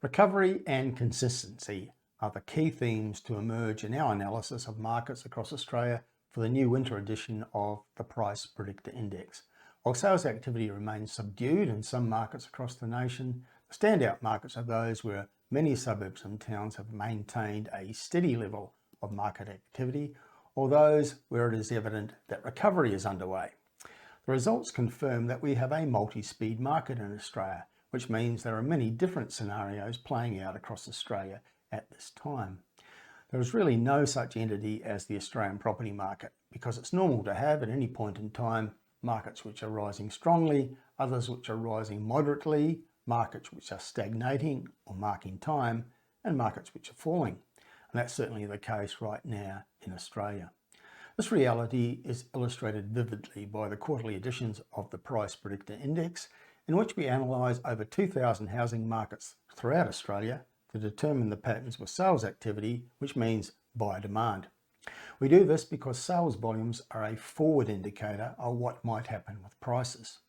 Recovery and consistency are the key themes to emerge in our analysis of markets across Australia for the new winter edition of the Price Predictor Index. While sales activity remains subdued in some markets across the nation, the standout markets are those where many suburbs and towns have maintained a steady level of market activity, or those where it is evident that recovery is underway. The results confirm that we have a multi-speed market in Australia, which means there are many different scenarios playing out across Australia at this time. There is really no such entity as the Australian property market, because it's normal to have at any point in time markets which are rising strongly, others which are rising moderately, markets which are stagnating or marking time, and markets which are falling. And that's certainly the case right now in Australia. This reality is illustrated vividly by the quarterly editions of the Price Predictor Index, in which we analyse over 2,000 housing markets throughout Australia to determine the patterns with sales activity, which means buyer demand. We do this because sales volumes are a forward indicator of what might happen with prices.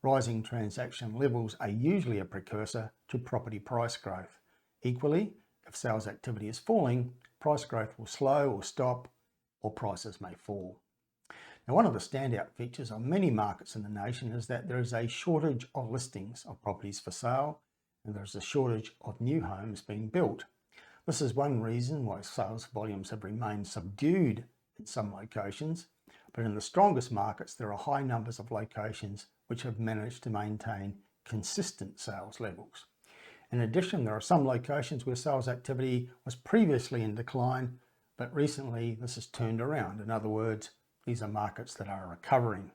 Rising transaction levels are usually a precursor to property price growth. Equally, if sales activity is falling, price growth will slow or stop, or prices may fall. Now, one of the standout features of many markets in the nation is that there is a shortage of listings of properties for sale, and there is a shortage of new homes being built. This is one reason why sales volumes have remained subdued in some locations, but in the strongest markets there are high numbers of locations which have managed to maintain consistent sales levels. In addition, there are some locations where sales activity was previously in decline, but recently this has turned around. In other words, these are markets that are recovering.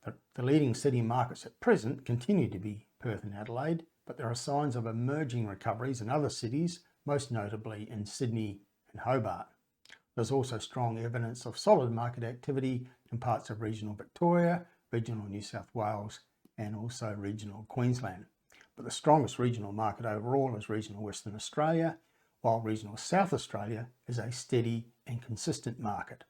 The leading city markets at present continue to be Perth and Adelaide, but there are signs of emerging recoveries in other cities, most notably in Sydney and Hobart. There's also strong evidence of solid market activity in parts of regional Victoria, regional New South Wales, and also regional Queensland. But the strongest regional market overall is regional Western Australia, while regional South Australia is a steady and consistent market.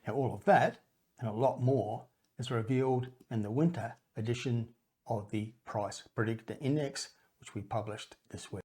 Now, all of that and a lot more is revealed in the winter edition of the Price Predictor Index, which we published this week.